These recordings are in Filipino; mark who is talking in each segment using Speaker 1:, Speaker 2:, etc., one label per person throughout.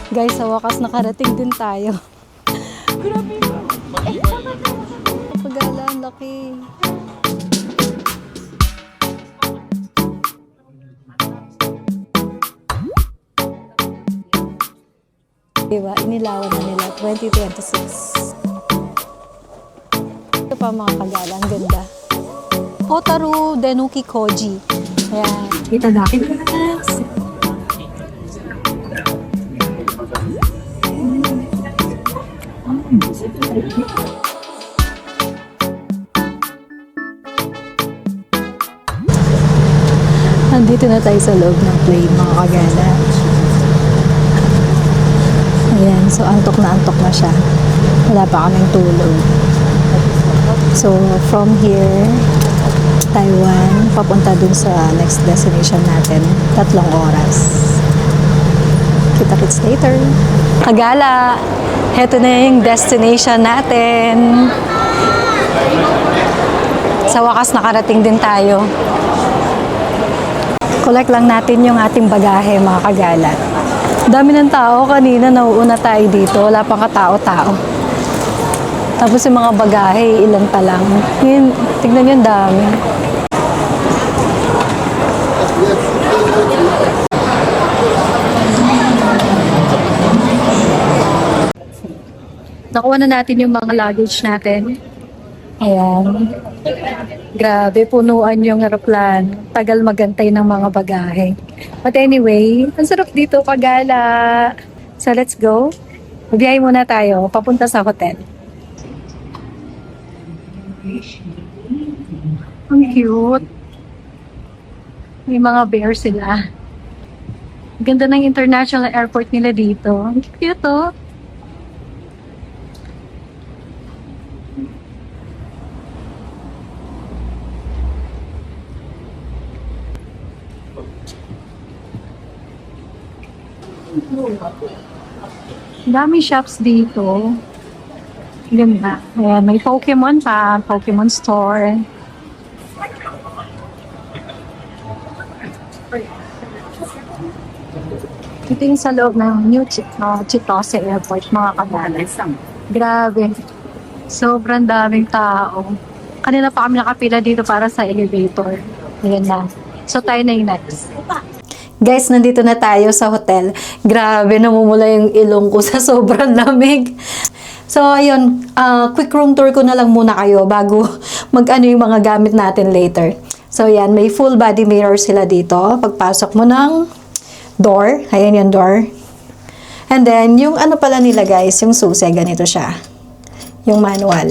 Speaker 1: Guys, sa wakas nakarating din tayo. Grabe mo. Pagala, ang laki. Diba? Inilawan na nila. 2026. Ito pa mga kagala. Ang ganda. Hotaru Denuki Koji. Ayan. Kita natin. Nandito na tayo sa loob ng plane mga kagala. Ayan, so antok na siya. Wala pa kaming tulog. So from here, Taiwan, papunta dun sa next destination natin. 3 oras. Kita-kits later. Kagala, heto na yung destination natin. Sa wakas nakarating din tayo. Collect lang natin yung ating bagahe mga kagala. Dami ng tao kanina, nauuna tayo dito. Wala pang katao-tao. Tapos yung mga bagahe, ilan pa lang. Yun, tignan yung dami. Nakuha na natin yung mga luggage natin. Ayan. Grabe, punuan yung aeroplano. Tagal magantay ng mga bagahe. But anyway, ang sarap dito, kagala. So let's go. Biyahe muna tayo, papunta sa hotel. Ang cute. May mga bear sila. Ganda ng international airport nila dito. Ang cute, oh. Dami shops dito. Ganda. Ayan, may Pokemon pa. Pokemon store. Ito yung sa loob ng New Chitose Airport, mga kagalas. Grabe. Sobrang daming tao. Kanina pa kami nakapila dito para sa elevator. Ayan na. So tayo na yung next. Guys, nandito na tayo sa hotel. Grabe, namumula yung ilong ko sa sobrang lamig. So, ayun, quick room tour ko na lang muna kayo bago mag-ano yung mga gamit natin later. So, yan, may full body mirror sila dito. Pagpasok mo ng door, ayan yung door. And then, yung ano pala nila guys, yung susi, ganito siya. Yung manual.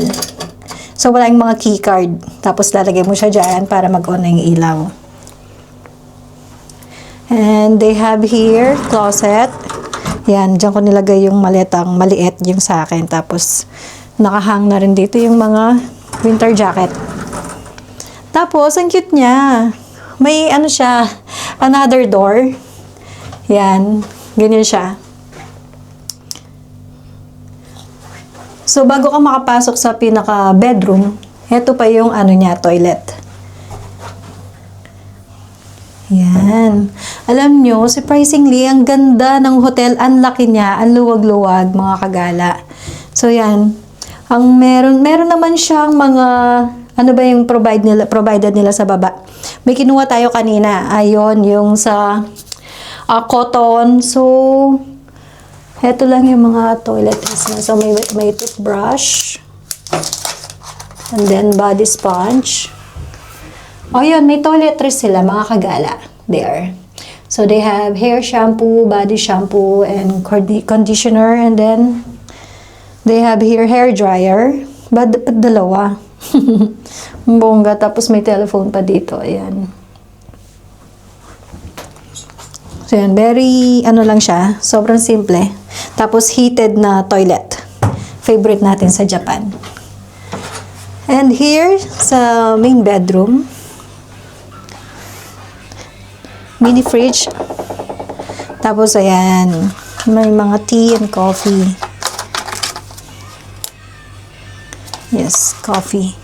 Speaker 1: So, wala yung mga key card. Tapos, lalagay mo siya dyan para mag-on na yung ilaw. And they have here, closet. Yan, dyan ko nilagay yung maletang maliit yung sa akin. Tapos, nakahang na rin dito yung mga winter jacket. Tapos, ang cute niya. May ano siya, another door. Yan, ganyan siya. So, bago ka makapasok sa pinaka-bedroom, ito pa yung ano niya, toilet. Yan. Alam nyo, surprisingly, ang ganda ng hotel. Ang laki niya, ang luwag-luwag, mga kagala. So, yan. Ang meron naman siyang mga, ano ba yung provided nila sa baba. May kinuha tayo kanina. Ayun, yung sa cotton. So, eto lang yung mga toiletries na. So, may toothbrush. And then, body sponge. Oh, yun, may toiletries sila, mga kagala. There. So, they have hair shampoo, body shampoo, and conditioner. And then, they have here hair dryer. Dalawa. Bongga. Tapos, may telephone pa dito. Ayan. So, yan. Very, ano lang siya. Sobrang simple. Tapos, heated na toilet. Favorite natin sa Japan. And here, sa main bedroom, mini fridge. Tapos, ayan, may mga tea and coffee. Yes, coffee.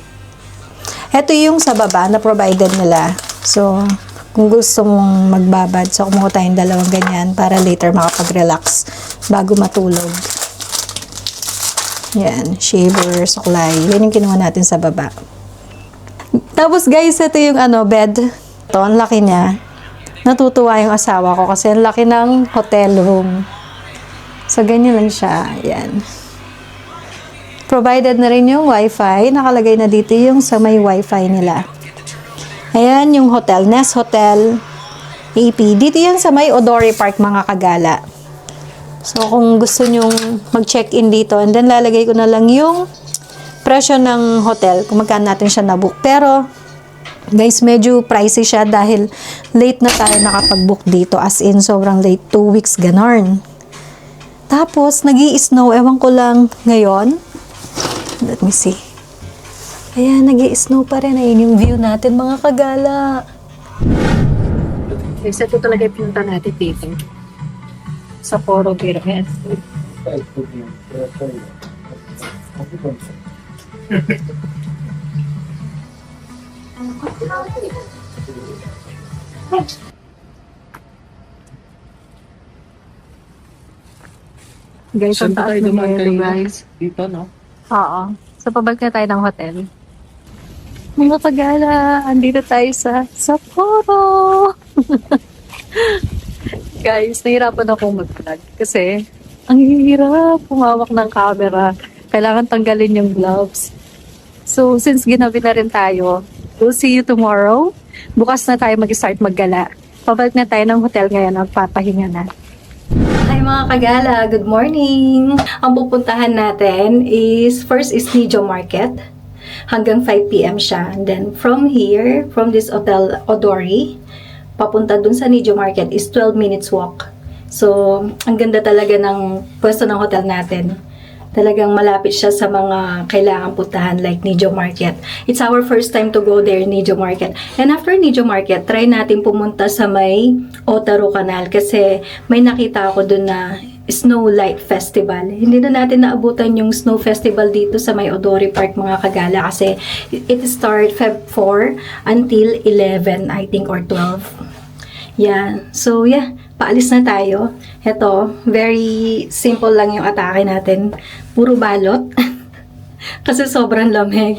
Speaker 1: Ito yung sa baba na provided nila. So, kung gusto mong magbabad, so kumuha tayong dalawang ganyan para later makapag-relax bago matulog. Yan, shaver, suklay. Yan yung kinuha natin sa baba. Tapos guys, ito yung bed. Ito, ang laki niya. Natutuwa yung asawa ko kasi ang laki ng hotel room. So, ganyan lang siya. Yan. Provided na rin yung wifi. Nakalagay na dito yung sa may wifi nila. Ayan yung hotel. Nest Hotel AP. Dito yan sa may Odori Park, mga kagala. So, kung gusto nyong mag-check-in dito, and then lalagay ko na lang yung presyo ng hotel, kung magkano natin siya nabook. Pero, guys, medyo pricey siya dahil late na tayo nakapag-book dito. As in, sobrang late. 2 weeks, ganon. Tapos, nag-i-snow. Ewan ko lang ngayon. Let me see. Ayan, nag-i-snow pa rin. Ayun yung view natin, mga kagala. Guys, ito talaga yung pinunta natin dito. Sa Poro Pyramid. Guys, ang taas na yelo, guys.
Speaker 2: Dito, no?
Speaker 1: Oo. So, pabalik na tayo ng hotel. Mga kagala, andito tayo sa Sapporo. Guys, nahirapan akong mag-vlog kasi ang hirap pumawak ng camera. Kailangan tanggalin yung gloves. So, since ginabi na rin tayo, we'll see you tomorrow. Bukas na tayo mag-start maggala. Pabalik na tayo ng hotel ngayon, magpapahinga na. Hi mga kagala, good morning! Ang pupuntahan natin is, first is Nijo Market. Hanggang 5 PM siya. And then from here, from this hotel Odori, papunta dun sa Nijo Market is 12 minutes walk. So, ang ganda talaga ng pwesto ng hotel natin. Talagang malapit siya sa mga kailangan puntahan like Nijo Market. It's our first time to go there, Nijo Market. And after Nijo Market, try natin pumunta sa may Otaro Canal kasi may nakita ako dun na Snow Light Festival. Hindi na natin naabutan yung Snow Festival dito sa may Odori Park, mga kagala, kasi it start Feb 4 until 11, I think, or 12. Yan. So, yeah. Paalis na tayo. Ito, very simple lang yung atake natin. Puro balot. Kasi sobrang lamig.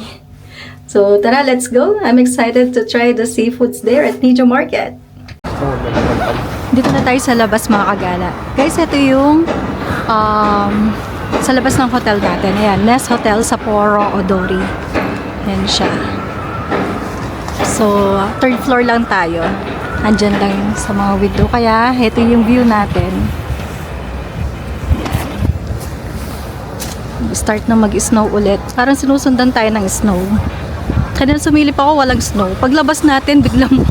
Speaker 1: So, tara, let's go. I'm excited to try the seafoods there at Nijo Market. Dito na tayo sa labas, mga kagala. Guys, ito yung sa labas ng hotel natin. Ayan, Nest Hotel Sapporo Odori. Ayan siya. So, third floor lang tayo. Andyan lang sa mga window. Kaya, ito yung view natin. Start na mag-snow ulit. Parang sinusundan tayo ng snow. Kanina sumilip ako, walang snow. Paglabas natin, biglang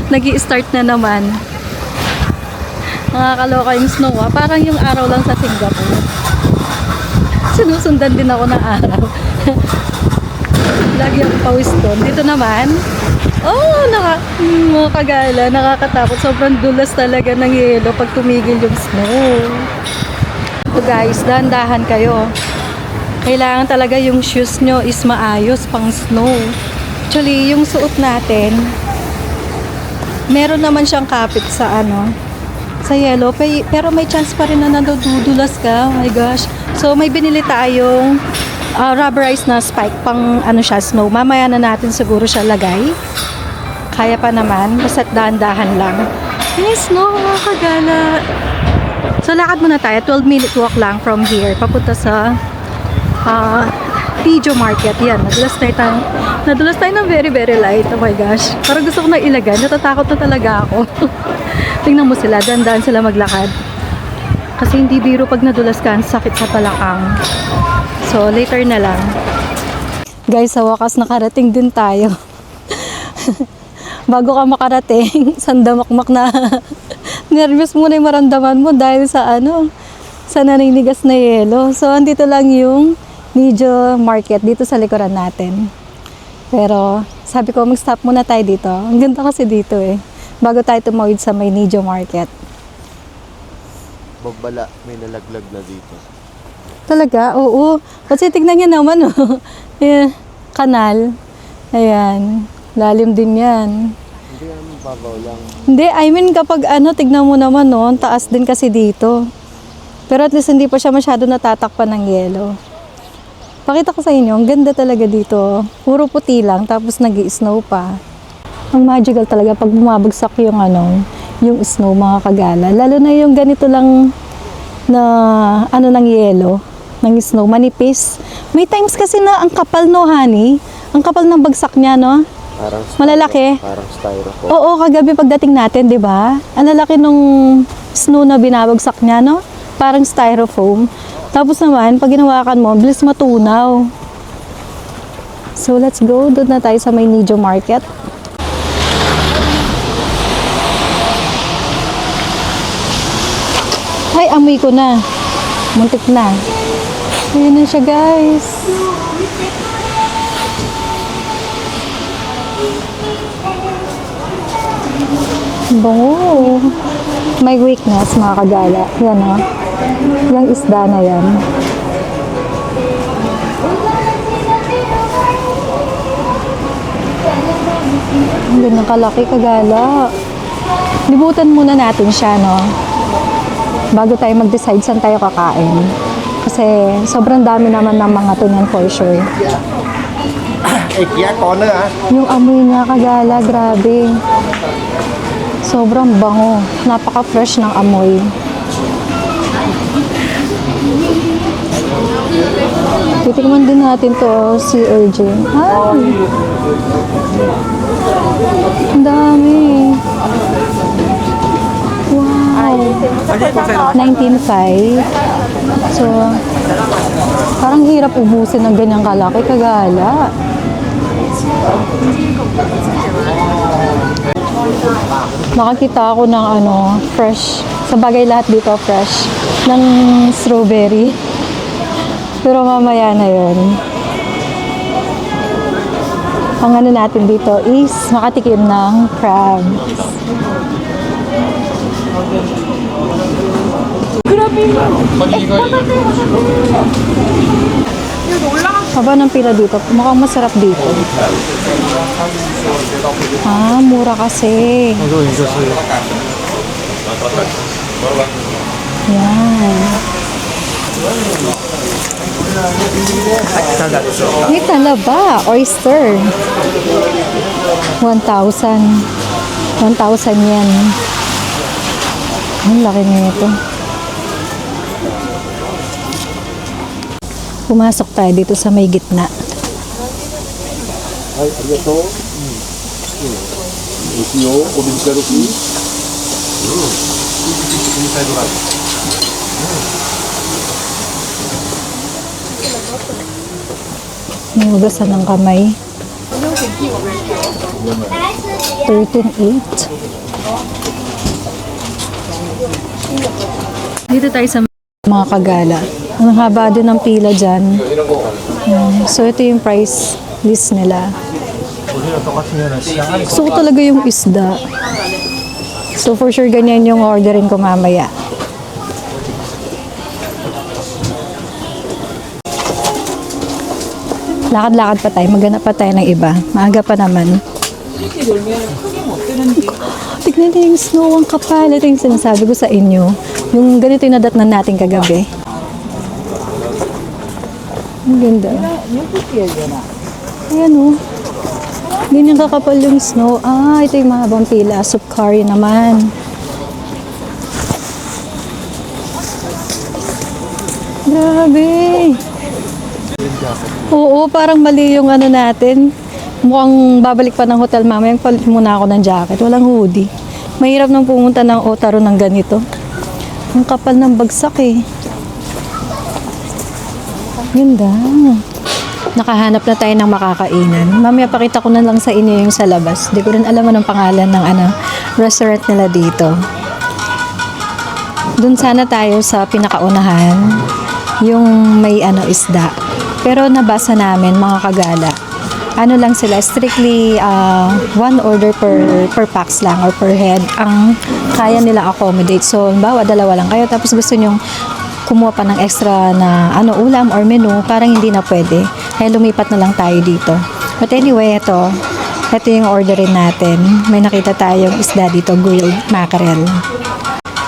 Speaker 1: nag-i-start na naman. Nakakaloka yung snow, ha? Parang yung araw lang sa Singapore. Sinusundan din ako ng araw. Lagi ako pawis doon. Dito naman, mga kagala, nakakatakot. Sobrang dulas talaga ng yelo pag tumigil yung snow. So guys, dahan-dahan kayo. Kailangan talaga yung shoes nyo is maayos pang snow. Actually, yung suot natin, meron naman siyang kapit sa sa yellow, pero may chance pa rin na nadudulas ka. Oh my gosh. So, may binili tayong rubberized na spike pang siya, snow. Mamaya na natin siguro siya lagay. Kaya pa naman, basta dahan-dahan lang. May snow, mga kagala. So, lakad muna tayo. 12-minute walk lang from here. Papunta sa Nijo Market. Yan, nadulas tayo ng very, very light. Oh my gosh. Parang gusto ko na ilagay. Natatakot na talaga ako. Tingnan mo sila, dahan-dahan sila maglakad. Kasi hindi biro pag nadulas ka, sakit sa palakang. So, later na lang. Guys, sa wakas nakarating din tayo. Bago ka makarating, sandamakmak na nervous muna yung maramdaman mo dahil sa sa naninigas na yelo. So, andito lang yung Nijo Market dito sa likuran natin. Pero, sabi ko, mag-stop muna tayo dito. Ang ganda kasi dito bago tayo tumawid sa may Nijo Market.
Speaker 2: Magbala, may nalaglag na dito.
Speaker 1: Talaga? Oo. Kasi tignan niya naman, kanal. Ayan. Lalim din yan.
Speaker 2: Hindi yan, babaw lang.
Speaker 1: Hindi, I mean kapag tignan mo naman, ang taas din kasi dito. Pero at least hindi pa siya masyado natatakpan ng yelo. Pakita ko sa inyo, ang ganda talaga dito. Puro puti lang, tapos nag-i-snow pa. Ang magical talaga pag bumabagsak yung yung snow, mga kagala. Lalo na yung ganito lang na ng yelo, ng snow, manipis. May times kasi na ang kapal, no, honey? Ang kapal ng bagsak niya, no?
Speaker 2: Parang
Speaker 1: Malalaki.
Speaker 2: Parang styrofoam.
Speaker 1: Oo, kagabi pagdating natin, di ba? Ang lalaki nung snow na binabagsak niya, no? Parang styrofoam. Tapos naman, pag ginawakan mo, bilis matunaw. So, let's go. Doon na tayo sa may Nijo Market. Ay, amoy ko na. Muntik na. Ayun na siya, guys. Bango. May weakness, mga kagala. Yan, o. Yung isda na yan. Ang gandang kalaki, kagala. Libutan muna natin siya, no? Bago tayo mag-decide saan tayo kakain. Kasi sobrang dami naman ng mga tunyan for sure. Yung amoy niya, kagala, grabe. Sobrang bango. Napaka-fresh ng amoy. Titikman din natin to, si Urging. Ay! Ang dami. Wow! 19.5. So, parang hirap ubusin ng ganyang kalaki, kagala. Makakita ako ng fresh. Sa bagay lahat dito fresh. Ng strawberry. Pero mamaya na yun. Ang natin dito is makatikim ng crab. Haba ng pila dito. Mukhang masarap dito. Ah, mura kasi. Yan. May talaba, oyster. 1,000. 1,000 yan. Ang laki nito. Pumasok tayo dito sa may gitna.
Speaker 3: Ay, arigato. Yo, odenkaru ku.
Speaker 1: May hugasan ng kamay. 13.8. Dito tayo sa mga kagala. Ang haba din ng pila dyan. So, ito yung price list nila. Gusto ko talaga yung isda. So, for sure, ganyan yung orderin ko mamaya. Lakad-lakad pa tayo. Maghanap pa tayo ng iba. Maaga pa naman. Tignan niyo yung snow, ang kapal. Ito yung sinasabi ko sa inyo. Yung ganito yung nadatnan natin kagabi. Ang ganda. Ayan o. Ganyan kakapal yung snow. Ah, ito yung mahabang pila. Soup curry naman. Grabe. Oo, parang mali yung natin. Mukhang babalik pa ng hotel mamaya. Palit muna ako ng jacket. Walang hoodie. Mahirap nang pumunta ng Otaro ng ganito. Ang kapal ng bagsak eh. Ganda. Nakahanap na tayo ng makakainan. Mamaya pakita ko na lang sa inyo yung sa labas. Hindi ko rin alam anong pangalan ng restaurant nila dito. Doon sana tayo sa pinakaunahan. Yung may isda. Pero nabasa namin mga kagala. Ano lang sila, strictly one order per pax lang or per head ang kaya nila accommodate. So, bawa dalawa lang kayo tapos gusto nyong kumuha pa ng extra na ulam or menu, parang hindi na pwede. Kaya lumipat na lang tayo dito. But anyway, ito yung orderin natin. May nakita tayong isda dito, grilled mackerel.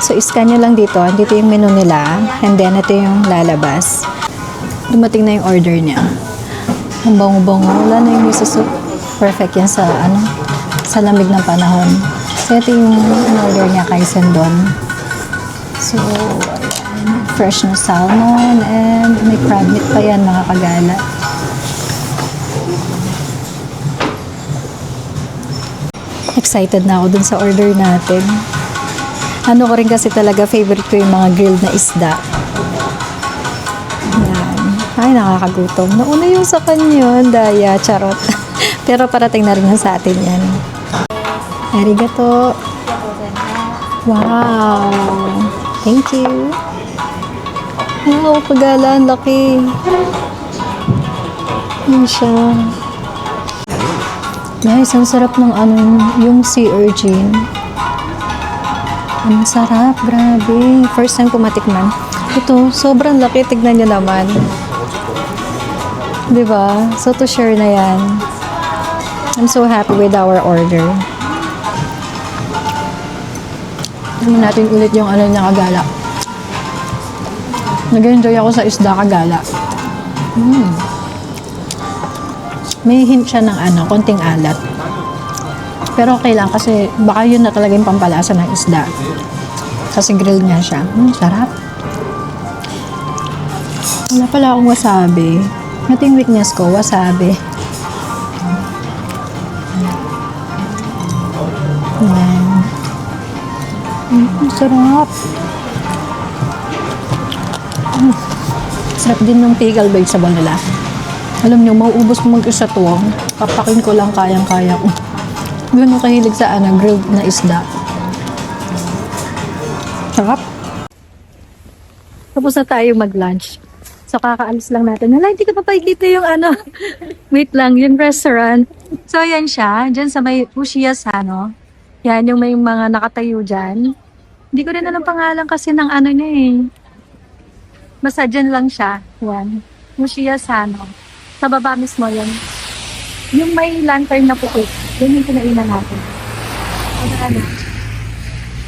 Speaker 1: So, iscan nyo lang dito. Dito yung menu nila. And then, ito yung lalabas. Dumating na yung order niya. Ang bango-bango. Wala na yung miso soup. Perfect yan sa, sa lamig ng panahon. So, ito yung order niya kay Sendon. So, ayan. Fresh na salmon. And may crab meat pa yan, mga kagala. Excited na ako dun sa order natin. Ano ko rin kasi talaga, favorite ko yung mga grilled na isda. Yan. Ay, nakakagutom. Nauna yung sa kanya, daya, charot. Pero parating na rin sa atin yan. Arigato. Wow. Thank you. Wow, pagala, ang laki. Yan siya. Guys, ang sarap ng yung sea urchin. Ang sarap, grabe. First time ko matikman. Ito, sobrang laki. Tignan nyo naman. Diba? So, to share na yan. I'm so happy with our order. Tignan natin ulit yung niya kagala. Nag-enjoy ako sa isda kagala. May hint siya ng konting alat. Pero okay lang kasi baka yun na talaga yung pampalasa ng isda. Kasi grilled nga siya. Sarap. Wala pala akong wasabi. Ito yung weakness ko, wasabi. Ayan. Sarap. Sarap din ng pickle vegetable nila. Alam nyo, mauubos ko mag-isa to. Papakin ko lang kayang-kaya ko. Gano'n kahilig sa grilled na isda. Sarap. Tapos na tayo mag-lunch. So, kakaalis lang natin. Hala, hindi ka pa dito yung wait lang, yung restaurant. So, yan siya. Diyan sa may Ushiyasano. Yan, yung may mga nakatayo dyan. Hindi ko rin alam pangalan kasi ng niya eh. Basta dyan lang siya. Yan. Ushiyasano. Sa baba mismo yan. Yung may lantern na puti. Yun yung kinainan natin.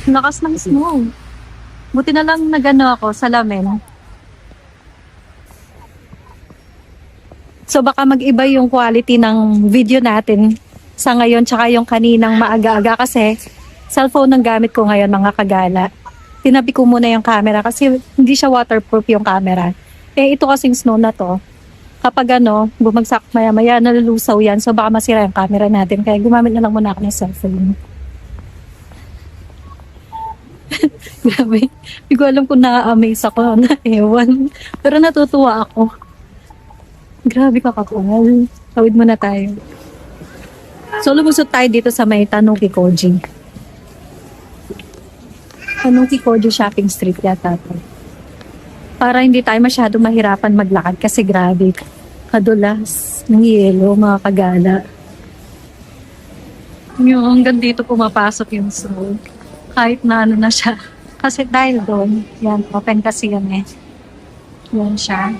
Speaker 1: Lakas ng snow. Buti na lang nagano ako sa lamin. So baka mag-iba yung quality ng video natin sa ngayon tsaka yung kaninang maaga-aga kasi cellphone ang gamit ko ngayon mga kagala. Tinabi ko muna yung camera kasi hindi siya waterproof yung camera. Eh ito kasing snow na to. Kapag bumagsak maya-maya, nalulusaw yan. So baka masira yung camera natin. Kaya gumamit na lang muna ako ng cellphone. Grabe. Hindi ko alam kung na-amaze ako na ewan. Pero natutuwa ako. Grabe kakakawal. Tawid muna tayo. So lumusot tayo dito sa may Tanuki Koji. Tanuki Koji Shopping Street yata to. Para hindi tayo masyado mahirapan maglakad kasi grabe. Kadulas ng yelo, mga kagala. Yung hanggang dito pumapasok yung snow. Kahit na na siya. Kasi dahil doon, yan, open kasi yan eh. Yan siya.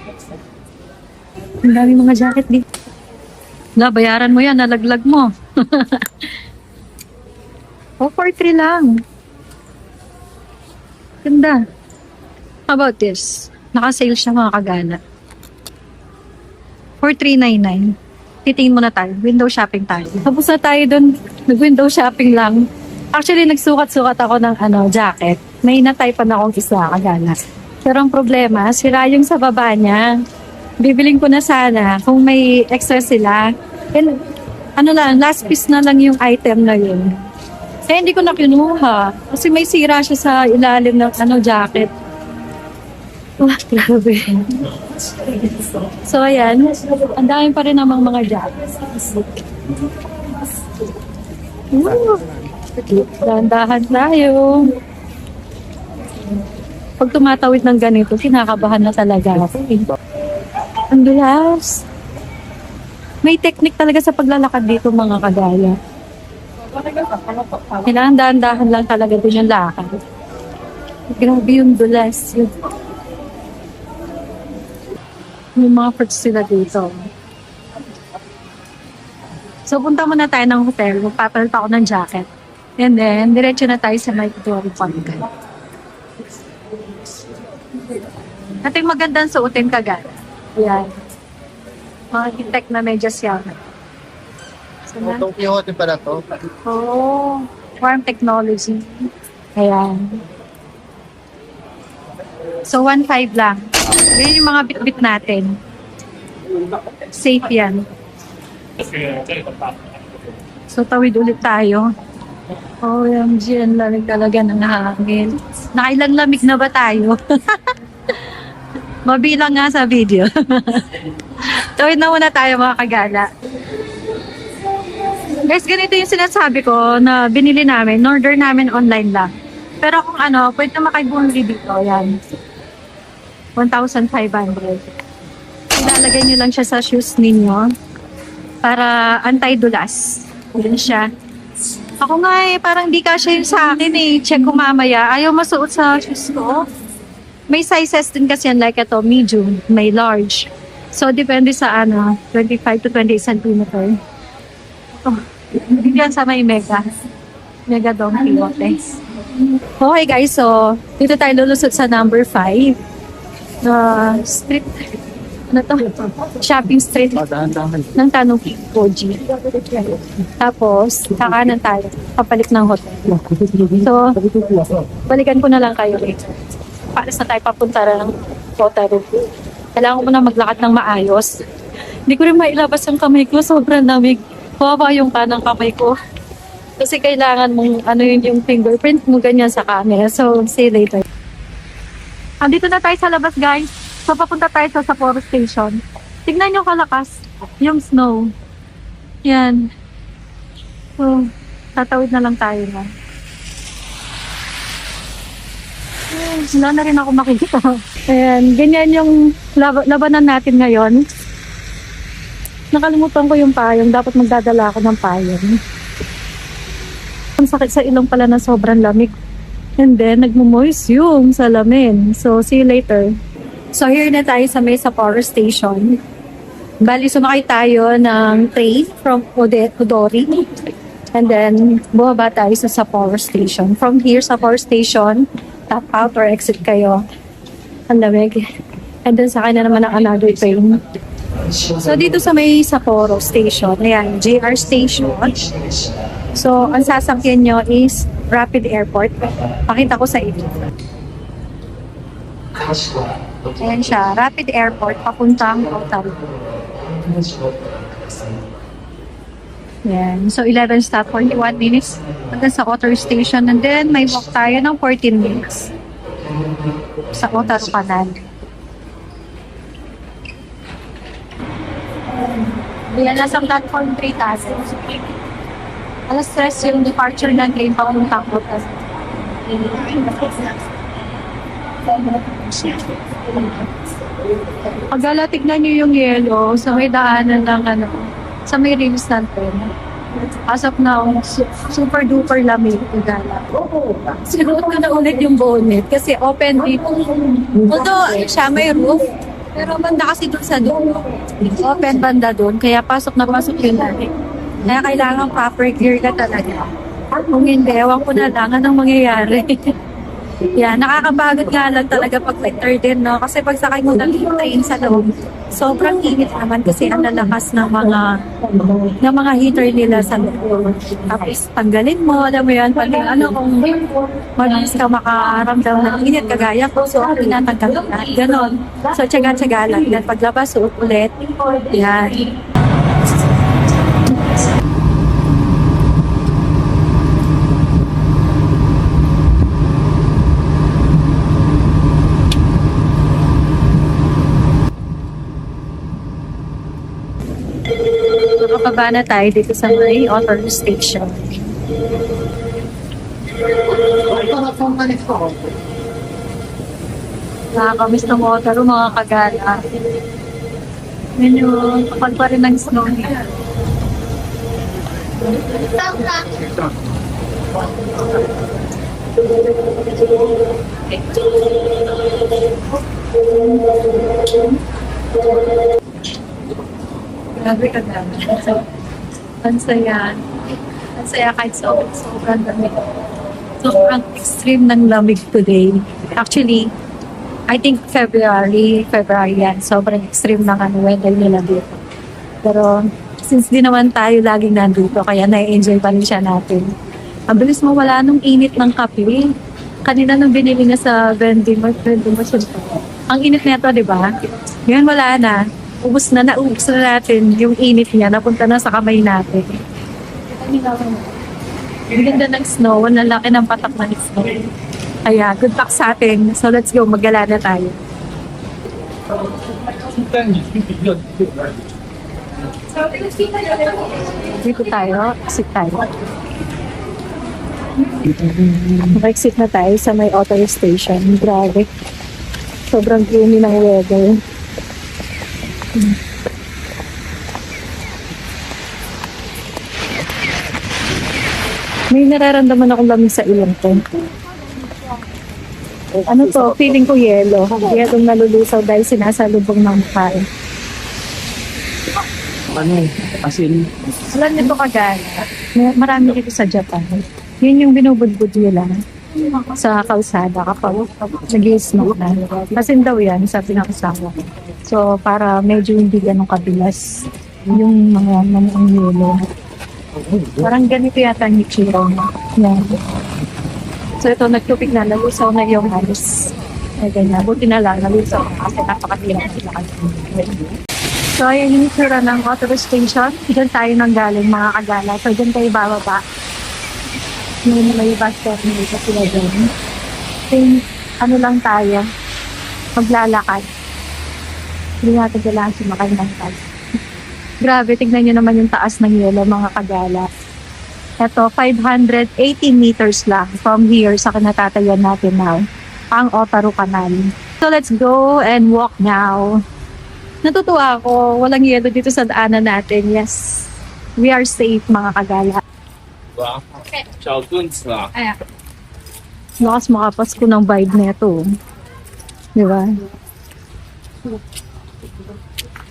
Speaker 1: Ang dami mga jacket dito. Wala, bayaran mo yan, nalaglag mo. 443 lang. Ganda. How about this? Naka-sale siya mga kagala. 4399. Titingin muna tayo. Window shopping tayo. Tapos na tayo dun. Nag-window shopping lang. Actually, nagsukat-sukat ako ng jacket. May nataypan akong isa kagala. Pero ang problema, sira yung sa baba niya. Bibiling ko na sana kung may extra sila. And last piece na lang yung item na yun. Eh, hindi ko na kinuha. Kasi may sira siya sa ilalim ng jacket. Wah, grabe. So, ayan. Ang dami pa rin namang mga jackets. Dahan-dahan tayo. Pag tumatawid ng ganito, kinakabahan na talaga ako. Ang dulas. May technique talaga sa paglalakad dito mga kagaya. Kailangan dahan-dahan lang talaga din yung lakad. Grabe yung dulas. Yung mga fruits sila dito. So, punta muna tayo ng hotel. Magpapalit ako ng jacket. And then, diretso na tayo sa may Dory Park. Ito yung magandang suotin kagad. Yan. Mga high-tech na medyas yan. So, na?
Speaker 2: Itong Quixote pala to.
Speaker 1: Oh, warm technology. Ayan. So, 1.5 lang. Yan yung mga bit-bit natin. Safe yan. So, tawid ulit tayo. OMG, ang lamig talaga ng hangin. Nakailang lamig na ba tayo? Mabilang nga sa video. Tawid na muna tayo mga kagala. Guys, ganito yung sinasabi ko na binili namin. Order namin online lang. Pero kung ano, pwede na makibumili dito. Yan. 1,500. Ilalagay nyo lang siya sa shoes ninyo para anti-dulas. Yan siya. Ako nga parang di kasya yun sa akin Check ko mamaya. Ayaw masuot sa shoes ko. May sizes din kasi yan like ito, medium, may large. So, depende sa 25 to 28 cm. Oh, hindi yan sa may mega. Mega Don Quixote. Okay guys, so dito tayo lulusot sa number 5. Street, shopping street ng Tanuki Koji. Tapos, kakanan tayo, kapalit ng hotel. So, balikan ko na lang kayo later. Paalis na tayo papunta ng Kotaro. Kailangan ko muna maglakad ng maayos. Hindi ko rin mailabas ang kamay ko, sobrang lamig. Kawawa yung kanang kamay ko. Kasi kailangan mong yung fingerprint mo ganyan sa camera. So, see you later. Andito na tayo sa labas, guys. So, papunta tayo sa Sapporo Station. Tignan nyo kalakas yung snow. Yan. So, tatawid na lang tayo na. Wala na rin ako makikita. Ayan, ganyan yung labanan natin ngayon. Nakalimutan ko yung payong. Dapat magdadala ako ng payong. Ang sakit sa ilong pala na sobrang lamig. And then, nagmumoist yung salamin. So, see you later. So, here na tayo sa may Sapporo Station. Bali, sumakay tayo ng train from Odori. And then, bumaba tayo sa Sapporo Station. From here, Sapporo Station, tap out or exit kayo. Ang lamig. And then, sakay na naman ang another train. So, dito sa may Sapporo Station, ayan, JR Station. So, ang sasakyan nyo is Rapid Airport. Pakita ko sa inyo. Ayan siya, Rapid Airport, papuntang Kotaro. Ayan. So, 11 stop, 41 minutes hanggang sa Kotaro Station. And then, may walk tayo ng 14 minutes sa Kotaro Canal. Ayan, nasa platform 3 tayo. Alas 3 yung departure ng train papuntang Kotaro. Pagala, tignan nyo yung yellow sa may daanan ng sa may rims natin. As of now, super duper lamig. Pagala. Sinuot ko na ulit yung bonnet kasi open dito. Although, siya may roof, pero banda kasi dun sa dulo. Open banda dun, kaya pasok na pasok yung lamig. Kaya kailangan proper gear ka talaga. Kung hindi, ewan ko na lang anong mangyayari. Yan, nakakapagod nga lang talaga pag winter din, no? Kasi pag sakay mo ng train sa loob, sobrang init naman kasi ang lalakas ng mga heater nila sa loob. Tapos tanggalin mo, alam mo yan, pag kung madalas ka makaramdam ng init kagaya ko, so tinatanggal na, ganon. So tiyaga-tiyaga lang. Then paglabas, suot ulit. Yan. Nakababa na tayo dito sa may Otoro Station. Nakakamiss ng Otoro, mga kagala. Yan yung kapag pa rin ng snow niya. Grabe ka na. Ang saya. Ang saya kahit sobrang lamig. Sobrang extreme ng lamig today. Actually, I think February yan. Sobrang extreme ng weather nila dito. Pero since di naman tayo laging nandito, kaya na-enjoy pa rin siya natin. Ang bilis mawala nung init ng kape. Kanina nung binili na sa vending machine. Ang init nito, di ba? Ngayon wala na. Naubos na natin yung init niya. Napunta na sa kamay natin. Ang ganda ng snow. Ang laki ng patak ng snow. Kaya good luck sa atin. So let's go. Maggala na tayo. Dito tayo. Exit tayo. Exit na tayo sa may auto station. Grabe. Sobrang gloomy ng weather. May nararamdaman akong lamig sa ilong ko. Ano to? Feeling ko yelo. Yelong nalulusaw dahil sinasalubong ng mukha.
Speaker 2: Ano? Asin?
Speaker 1: Alam niyo to kagaya. Marami dito sa Japan. Yun yung binubudbud nila sa kalsada kapag nag-i-smoke na. Kasi daw yan, sabi ng kasama. So, para medyo hindi ganun kabilas yung mga yelo. Parang ganito yata yung itsura niya. Yan. So, ito, nagtupig na, nalusaw na yung halos. Ay, ganyan. Buti na lang, nalusaw na kasi napakatira sila kasi. So, ayan yung itsura ng auto station. Diyan tayo nang galing, mga kagala. So, diyan tayo bababa. May bus terminal sa sila dyan. Then, ano lang tayo, maglalakad. Hindi natin kailangan sumakay ng bus. Grabe, tignan nyo naman yung taas ng yelo, mga kagala. Ito, 580 meters lang from here sa kinatatayan natin now, ang Otaru Canal. So let's go and walk now. Natutuwa ako, walang yelo dito sa daanan natin. Yes, we are safe, mga kagala.
Speaker 3: Wow. Ciao, Tunes. Wow.
Speaker 1: Ayan. Lakas makapasko ng vibe nito. Di ba?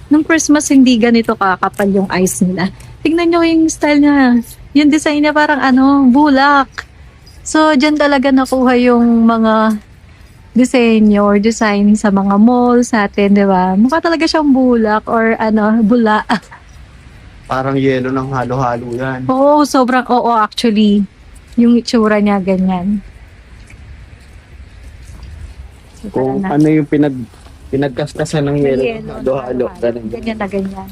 Speaker 1: Nung Christmas, hindi ganito kakapal yung ice nila. Tingnan nyo yung style niya. Yung design niya parang bulak. So, dyan talaga nakuha yung mga disenyo or design sa mga malls natin, di ba? Mukha talaga siyang bulak or bula.
Speaker 2: Parang yelo ng halo-halo yan.
Speaker 1: Oo, oo actually. Yung itsura niya ganyan. So,
Speaker 2: Kung
Speaker 1: tara na.
Speaker 2: ano yung pinagkaskasan ng yelo,
Speaker 1: Yelo,
Speaker 2: halo-halo. Ganun.
Speaker 1: ganyan na ganyan.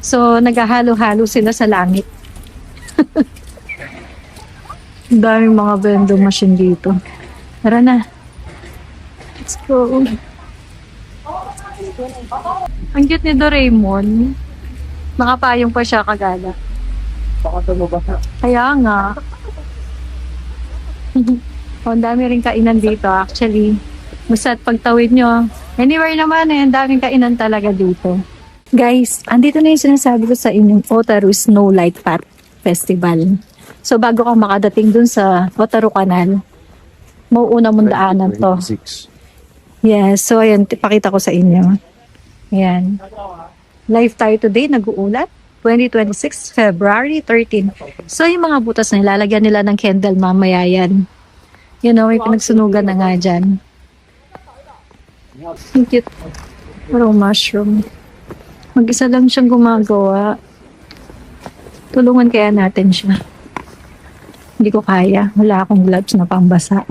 Speaker 1: So, naghahalo-halo sila sa langit. Ang daming mga vending machine dito. Tara na. Let's go. Ang cute ni Doraemon. Nakapayong pa siya kagala. Kaya nga. Ang dami rin kainan dito actually. Basta't pagtawid nyo. Anywhere naman ang daming kainan talaga dito. Guys, andito na yung sinasabi ko sa inyong Otaru Snow Light Path Festival. So bago ka makadating dun sa Otaru Canal, mauuna mong daanan to.
Speaker 2: 26.
Speaker 1: Yes, so ayan, pakita ko sa inyo. Ayan. Live tayo today, nag-uulat. 2026, February 13. So yung mga butas na ilalagyan nila ng candle mamaya yan. You know, may pinagsunugan na nga dyan. Ang cute. Parang mushroom. Mag-isa lang siyang gumagawa. Tulungan kaya natin siya. Hindi ko kaya. Wala akong gloves na pambasa.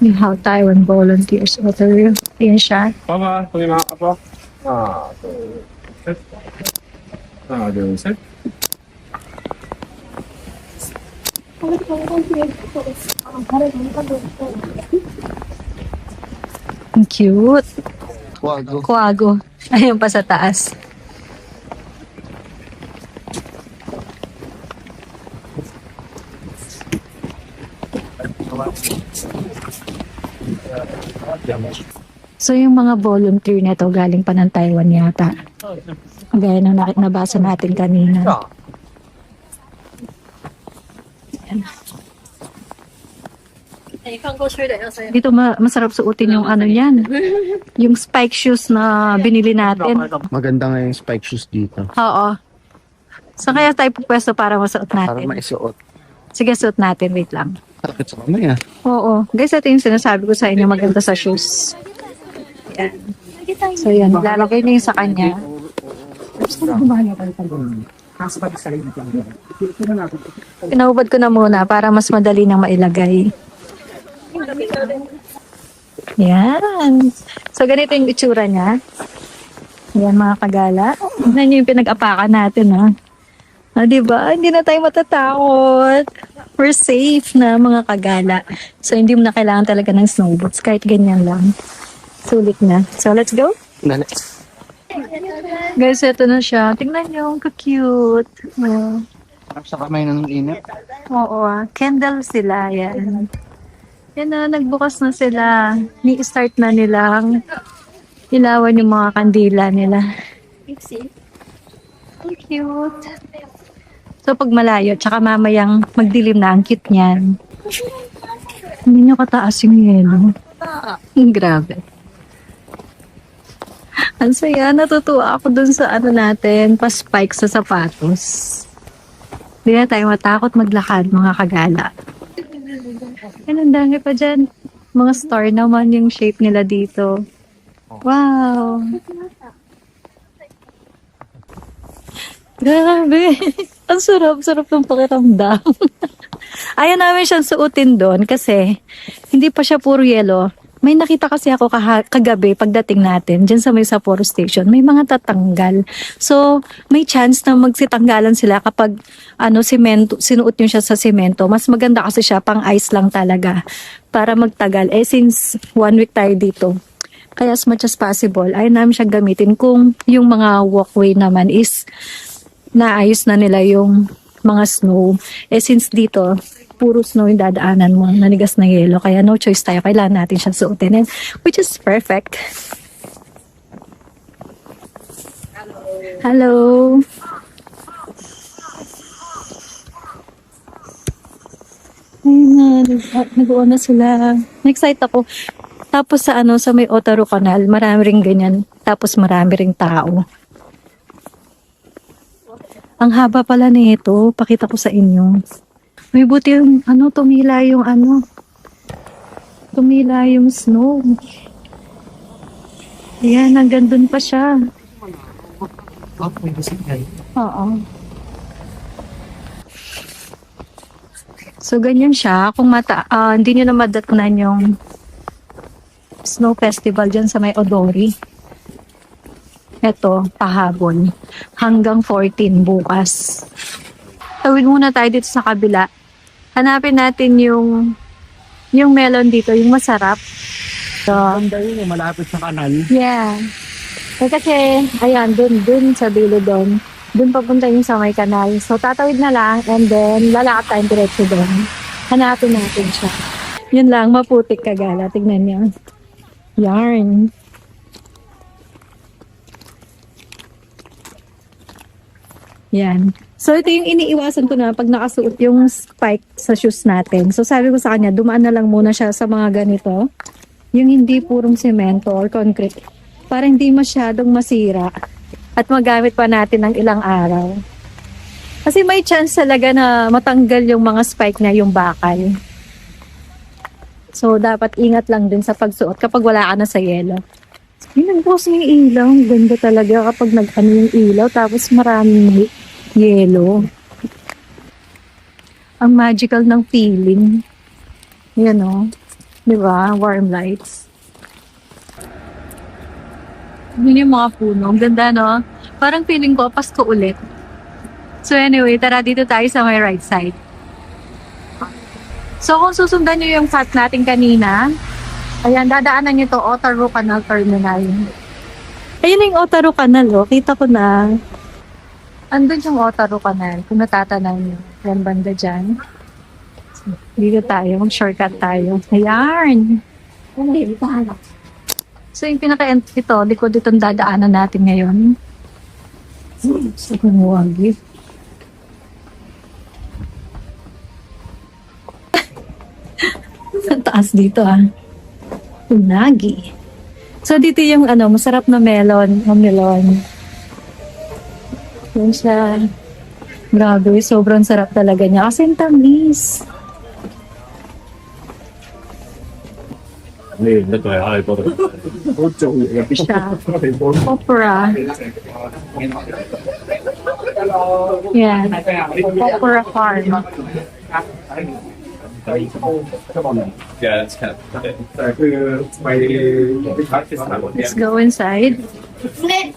Speaker 1: We have Taiwan volunteers. Otaru. Ayan siya.
Speaker 3: Papa, pangima ka po. Set. Set.
Speaker 1: Ang cute.
Speaker 2: Wago.
Speaker 1: Kuwago. Ayun pa sa taas. So yung mga volunteer na to galing pa ng Taiwan yata. Gaya ng nabasa natin kanina. Dito masarap suotin yung ano yan. Yung spike shoes na binili natin.
Speaker 2: Maganda nga yung spike shoes dito.
Speaker 1: Oo. So kaya tayo pupwesto para masuot
Speaker 2: Para
Speaker 1: natin.
Speaker 2: maisuot.
Speaker 1: Sige, suot natin. Wait lang.
Speaker 2: Sakit sa kamay ah.
Speaker 1: Oo. Guys, ito yung sinasabi ko sa inyo maganda sa shoes. Yan. So, yan. Lalagay niyo yung sa kanya. Pinahubad ko na muna para mas madali nang mailagay. Yan. So, ganito yung itsura niya. Yan, mga kagala. Tignan niyo yung pinag-apakan natin, ha. Ah, diba? Hindi na tayo matatakot. We're safe na, mga kagala. So, hindi mo na kailangan talaga ng snow boots. Kahit ganyan lang. Sulit na. So, let's go.
Speaker 2: Dali.
Speaker 1: Guys, ito na siya. Tingnan niyo, ang cute. Oh.
Speaker 2: Sa kamay ng init.
Speaker 1: Oo, candle sila, yan. Yan na, nagbukas na sila. Ni-start na nilang ilawan yung mga kandila nila. Ang cute. So, pag malayo, tsaka mamayang magdilim na, ang cute niyan. Hindi nyo kataas yung yelo. Grabe. Ang saya, natutuwa ako dun sa ano natin, pa-spike sa sapatos. Hindi na tayo matakot maglakad, mga kagala. Yan, ang dami pa dyan. Mga star naman yung shape nila dito. Wow! Grabe! Ang sarap ng pakiramdam. Ayaw namin siyang suotin doon kasi hindi pa siya puro yelo. May nakita kasi ako kagabi pagdating natin dyan sa may Sapporo Station. May mga tatanggal. So, may chance na magsitanggalan sila kapag semento, sinuot nyo siya sa semento. Mas maganda kasi siya pang ice lang talaga para magtagal. Eh, since 1 week tayo dito. Kaya as much as possible, ayaw namin siya gamitin kung yung mga walkway naman is naayos na nila yung mga snow. Eh, since dito, puro snow yung dadaanan mo, nanigas na yelo. Kaya no choice tayo. Kailangan natin siyang suotin. And, which is perfect. Hello. Ayun na, nag-uwan na sila. Na-excite ako. Tapos sa sa may Otaru Canal, marami ring ganyan. Tapos marami ring tao. Ang haba pala nito. Pakita ko sa inyo. May buti yung, tumila yung tumila yung snow. Ayan, hanggang dun pa siya. Oo. So, ganyan siya. Kung hindi nyo na madatnan yung snow festival dyan sa may Odori. Ito, pahabol. Hanggang 14 bukas. Tawid muna tayo dito sa kabila. Hanapin natin yung melon dito, yung masarap. So,
Speaker 2: Ganda yun, malapit sa kanal.
Speaker 1: yeah. Kasi, ayan, dun sa dulo dun. Dun papunta yung sa may kanal. So, tatawid na lang and then lalakad tayong diretso dun. Hanapin natin siya. Yun lang, maputik kagala. Tignan niyo. Yarn. Yan. So, ito yung iniiwasan ko na pag nakasuot yung spike sa shoes natin. So, sabi ko sa kanya, dumaan na lang muna siya sa mga ganito. Yung hindi purong semento or concrete. Para hindi masyadong masira. At magamit pa natin ng ilang araw. Kasi may chance talaga na matanggal yung mga spike na yung bakal. So, dapat ingat lang din sa pagsuot kapag wala ka na sa yelo. Yung nagbukas yung ilaw. Ganda talaga kapag nag-ano yung ilaw. Tapos maraming yelo. Ang magical ng feeling. Yan o. Diba? Warm lights. Yun yung mga puno. Ang ganda, no? Parang feeling ko, Pasko ulit. So anyway, tara dito tayo sa my right side. So kung susundan nyo yung path natin kanina, ayan, dadaanan nyo to Otaru Canal Terminal. Ayun yung Otaru Canal, oh. Kita ko na. Andun yung Otaru Canal, kung natatanaw nyo. Yan banda dyan. So, dito tayo, mag-shortcut tayo. Ayan! So yung ito, likod itong dadaanan natin ngayon. So, kumuwagi. Ang taas dito, ah. Unagi. So, dito yung masarap na melon. Yan siya. Grabe, sobrang sarap talaga niya. Kasi ang tamis.
Speaker 3: 네, 내 거야. 아, 이거.
Speaker 1: Siya. Opera. Yan. Opera Farm.
Speaker 3: Yeah, that's kind of.
Speaker 1: Let's go inside.
Speaker 4: Ulit!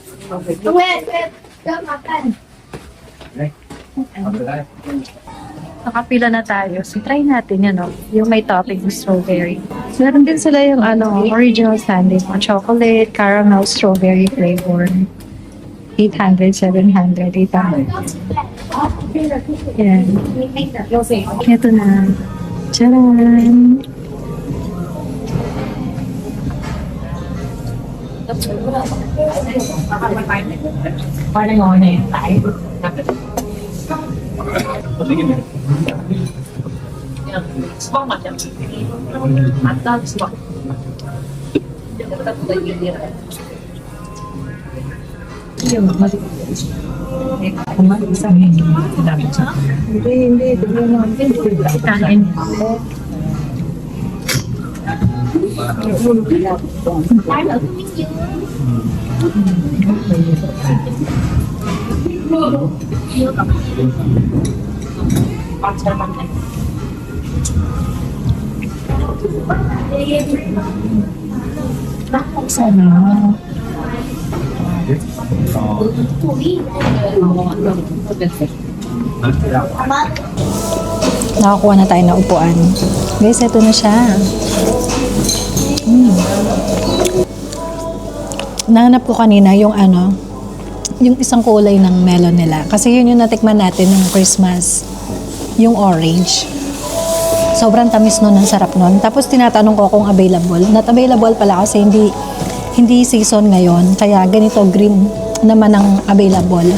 Speaker 4: Ulit! Ulit! Makan.
Speaker 1: Nakapila na tayo. So, try natin yan, no? Yung may topping ng strawberry. Meron din sila yung original sundae. Chocolate, caramel, strawberry flavor. 800, 700, 800. Yan. Ito na. Tcharan! Nakakuha na tayo ng upuan. Guys, ito na siya. Nahanap ko kanina yung yung isang kulay ng melon nila. Kasi yun yung natikman natin ng Christmas. Yung orange. Sobrang tamis nun, ang sarap nun. Tapos tinatanong ko kung available. Not available pala kasi hindi season ngayon. Kaya ganito green naman ang available.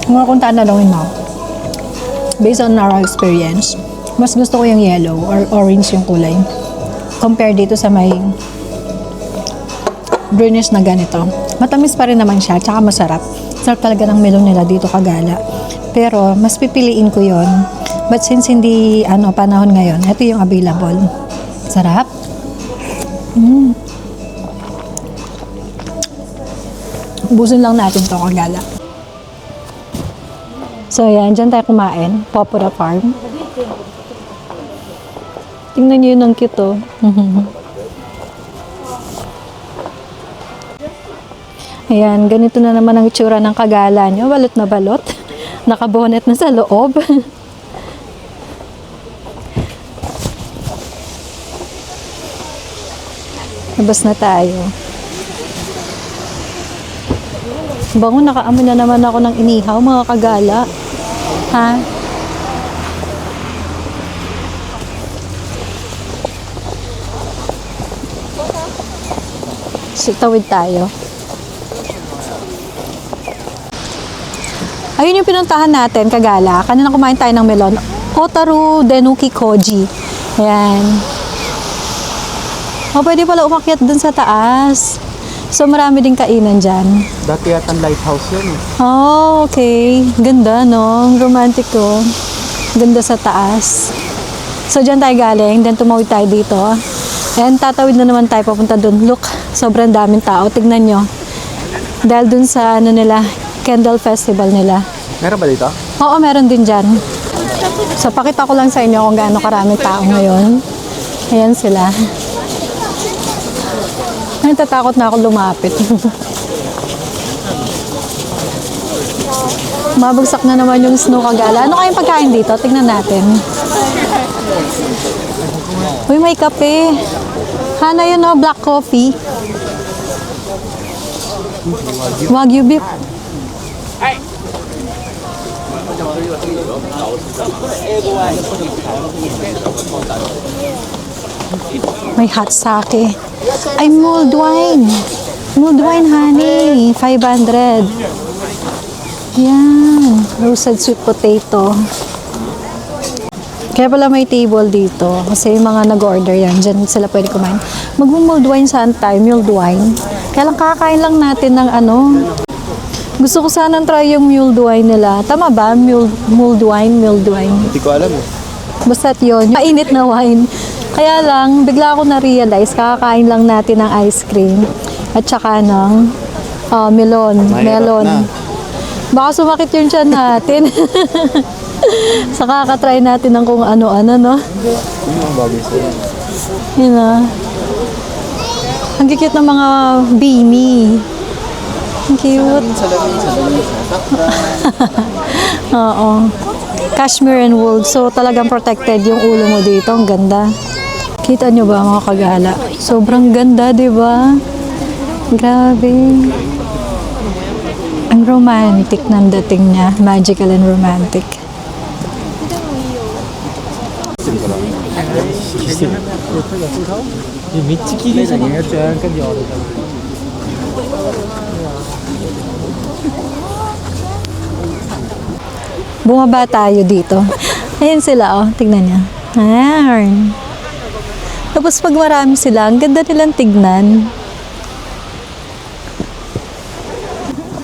Speaker 1: Kung tatanungin mo, based on our experience, mas gusto ko yung yellow or orange yung kulay. Compare dito sa may greenish na ganito. Matamis pa rin naman siya, tsaka masarap. Sarap talaga ng melon nila dito kagala. Pero, mas pipiliin ko yon. But since hindi panahon ngayon, ito yung available. Sarap. Ubusin lang natin to kagala. So, yan. Diyan tayo kumain. Popura Farm. Tingnan niyo yun, ang cute, oh. Ayan, ganito na naman ang itsura ng kagala nyo. Balot na balot. Nakabonet na sa loob. Labas na tayo. Bango, nakaamoy na naman ako ng inihaw, mga kagala. Ha? So, tawid tayo. Ayun yung pinuntahan natin, kagala. Kanina kumain tayo ng melon. Otaru Denuki Koji. Ayan. Pwede pala umakyat dun sa taas. So, marami din kainan dyan.
Speaker 2: Dati yata lighthouse yun eh.
Speaker 1: Oh, okay. Ganda, no? Romantic to. Ganda sa taas. So, dyan tayo galing. Then, tumawid tayo dito. And tatawid na naman tayo papunta dun. Look, sobrang daming tao. Tignan nyo. Dahil dun sa, nila, Candle Festival nila.
Speaker 2: Meron ba dito?
Speaker 1: Oo, meron din dyan. So, pakita ko lang sa inyo kung gaano karaming tao ngayon. Ayan sila. Natatakot na ako lumapit. Mabagsak na naman yung snow kagala. Ano kayang pagkain dito? Tingnan natin. Uy, may kape. Hana yun, no? Black coffee. Wagyu beef. May hot sake. Ay, mulled wine. Mulled wine, honey. 500. Yan. Roasted sweet potato. Kaya pala may table dito. Kasi yung mga nag-order yan, dyan sila pwede kumain. Mag-mulled wine saan tayo? Mulled wine. Kaya lang kakain lang natin ng Gusto ko sanang try yung mulled wine nila. Tama ba? Mulled wine? Mulled wine.
Speaker 2: Hindi ko alam eh.
Speaker 1: Basta't yun. Mainit na wine. Kaya lang, bigla ako na-realize, kakakain lang natin ng ice cream at saka ng melon.
Speaker 2: Mahirap na.
Speaker 1: Baka sumakit yung tiyan natin. Sa kakatry natin ng kung ano-ano, no?
Speaker 2: Yung mga bagay sa'yo.
Speaker 1: Yun na. Ang cute ng mga beanie. Ang cute. Oo. Cashmere and wool. So, talagang protected yung ulo mo dito. Ang ganda. Kita nyo ba mga kagala? Sobrang ganda, di ba? Grabe. Ang romantic ng dating niya. Magical and romantic. Bumaba tayo dito. Ayan sila, oh. Tignan niya. Ayan. Tapos pag marami sila, ang ganda nilang tignan.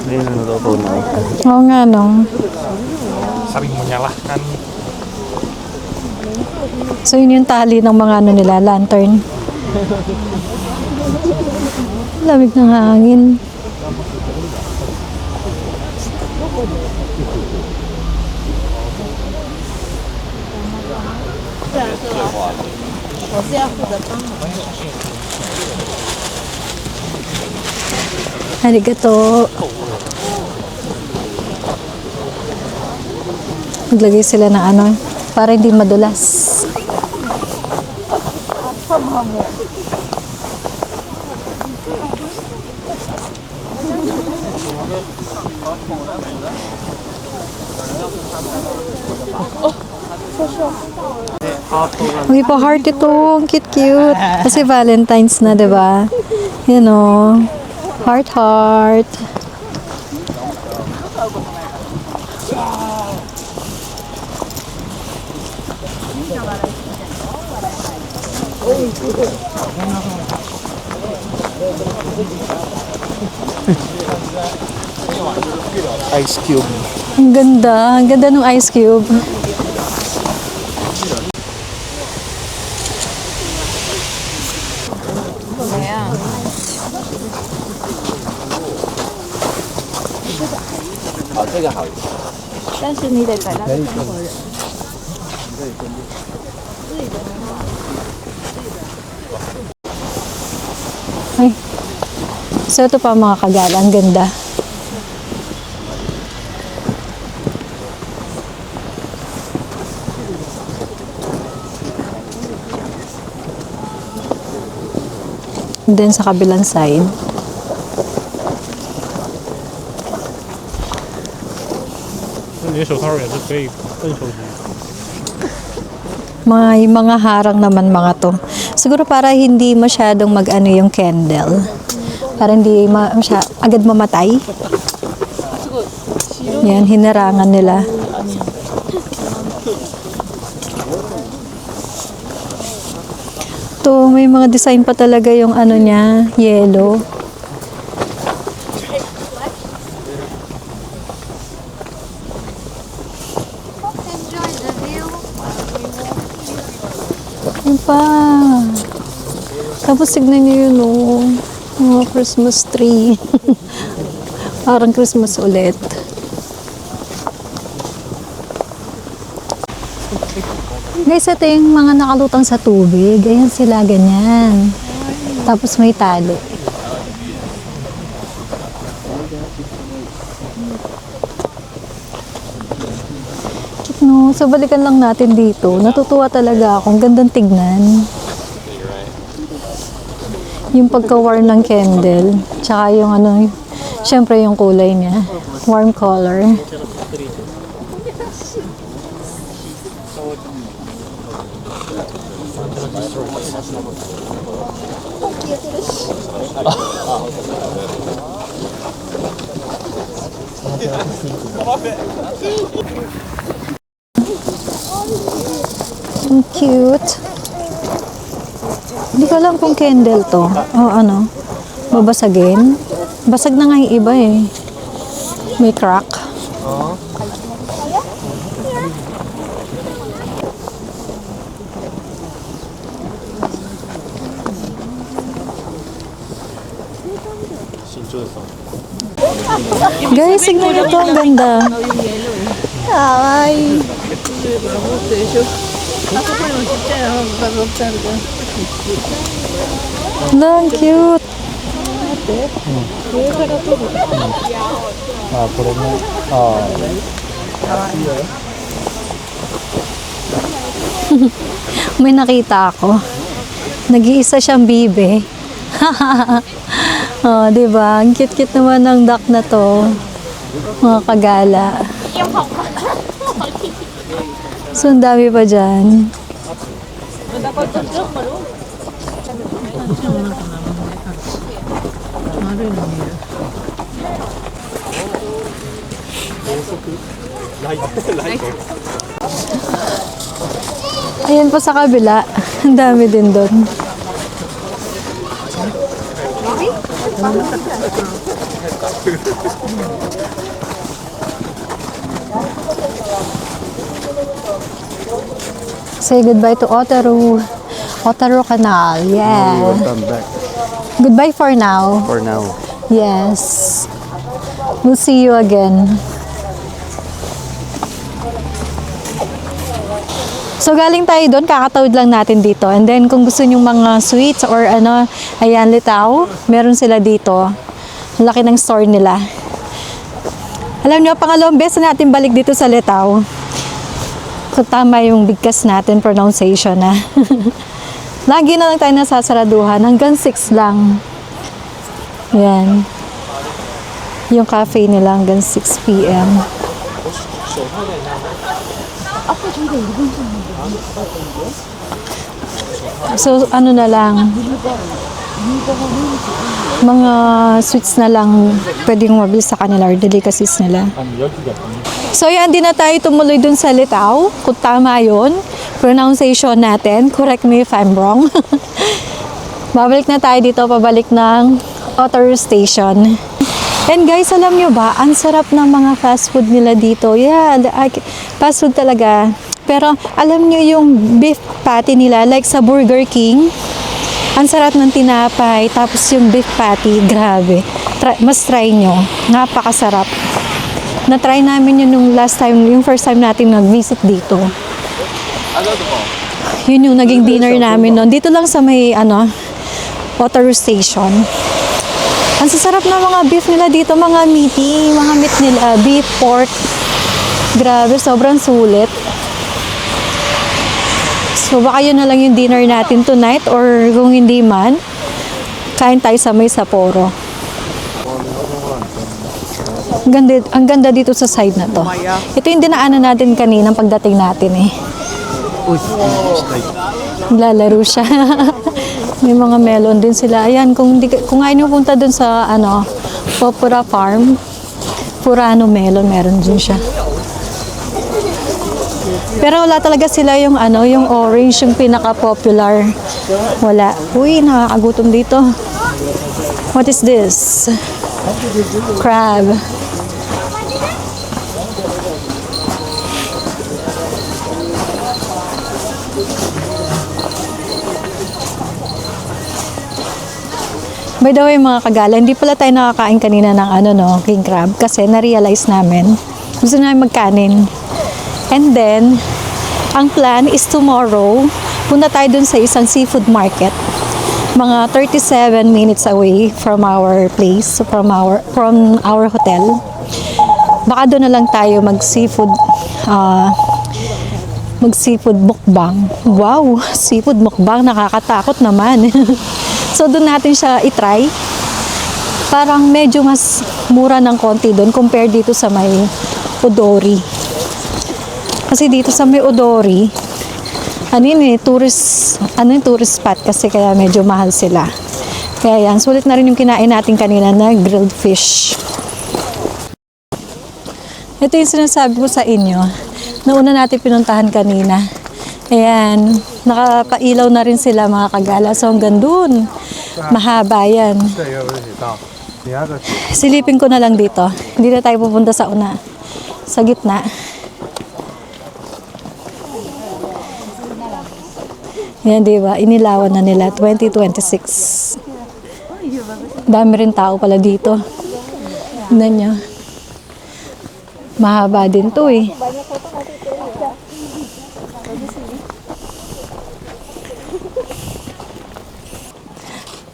Speaker 2: Ayun ang natutuwa na ako.
Speaker 1: Oo nga, no?
Speaker 3: Saling menyalahkan.
Speaker 1: So, yun yung tali ng mga ano nila, lantern. Lamig ng hangin. Arigato. Maglagay sila ng ano, para hindi madulas. Ang ipa-heart ito. Ang cute-cute. Kasi Valentine's na, diba? You know. Heart, heart.
Speaker 2: Ice cube.
Speaker 1: Ang ganda. Ang ganda ng ice cube. Ay. So, ito pa mga kagala. Ang ganda. And then, sa kabilang side. May mga harang naman mga to. Siguro para hindi masyadong mag-ano yung candle. Para hindi agad mamatay. Yan, hinarangan nila. To, may mga design pa talaga yung ano niya, yellow. Yun pa. Tapos tignan niyo yun, oh. Mga Christmas tree. Parang Christmas ulit. Guys, ito yung mga nakalutang sa tubig. Ayan sila, ganyan. Tapos may tali. No, so balikan lang natin dito. Natutuwa talaga ako. Ang gandang tignan. Yung pagka-warm ng candle. Tsaka yung ano, syempre yung kulay niya. Warm color. Ang cute. Hindi ko alam kung candle to. O ano, babasagin. Basag na nga yung iba eh. May crack. Guys, tignan nyo to. Ang ganda. Ay. Ang cute. May nakita ako. Nag-iisa siyang bibe. Oh, 'di ba? Ang cute-cute naman ng duck na 'to. Mga kagala. So, ang dami pa dyan. Ayan po sa kabila. Ang dami din doon. Say goodbye to Otaru. Otaru Canal. Yeah.
Speaker 2: Welcome back
Speaker 1: Goodbye for now.
Speaker 2: for now.
Speaker 1: Yes. We'll see you again. So galing tayo doon, kakatawid lang natin dito. And then kung gusto nyo mga sweets or ano, ayan, Litaw, meron sila dito. Ang laki ng store nila. Alam nyo, pangalawang beses natin balik dito sa Litaw. Kung tama yung bigkas natin, pronunciation na. Lagi na lang tayo nasasaraduhan, hanggang 6 lang. Ayan. Yung cafe nila hanggang 6 p.m. So, ano na lang, mga sweets na lang pwedeng mabili sa kanila or delicacies nila. So, yan, di na tayo tumuloy dun sa Litaw. Kung tama yun, pronunciation natin. Correct me if I'm wrong. Babalik na tayo dito, pabalik ng Otaru Station. And guys, alam nyo ba, ang sarap ng mga fast food nila dito. Yeah, fast food talaga. Pero alam nyo yung beef patty nila, like sa Burger King, ang sarap ng tinapay, tapos yung beef patty, grabe. Mas try nyo, napakasarap. Na-try namin yun nung last time, yung first time natin nag-visit dito. Yun yung naging dinner namin noon. Dito lang sa may, Otaru Station. Ang sasarap na mga beef nila dito, mga meaty, mga meat nila, beef, pork. Grabe, sobrang sulit. So baka yun na lang yung dinner natin tonight or kung hindi man, kain tayo sa may Sapporo. Ang ganda dito sa side na to. Ito yung dinaanan natin kanina pagdating natin eh. Lalaro siya. May mga melon din sila. Ayan, kung ayaw nyo punta dun sa Popura Farm, Furano melon, meron din siya. Pero wala talaga sila yung yung orange, yung pinaka-popular. Wala. Uy, nakakagutom dito. What is this? Crab. By the way, mga kagala, hindi pala tayo nakakain kanina ng king crab kasi na-realize namin gusto namin magkanin. And then, ang plan is tomorrow, punta tayo dun sa isang seafood market. Mga 37 minutes away from our place, from our hotel. Baka doon na lang tayo mag-seafood mukbang. Wow, seafood mukbang, nakakatakot naman. So doon natin siya i-try. Parang medyo mas mura ng konti doon compared dito sa may Odori. Kasi dito sa may Odori, tourist spot kasi kaya medyo mahal sila. Kaya yan, sulit na rin yung kinain natin kanina na grilled fish. Ito yung sinasabi ko sa inyo, na una natin pinuntahan kanina. Ayan, nakapailaw na rin sila mga kagala. So hanggang dun, mahaba yan. Silipin ko na lang dito. Hindi na tayo pupunta sa una. Sa gitna. Yan, di ba? Inilawan na nila. 2026. Dami rin tao pala dito. Tignan nyo. Mahaba din to eh.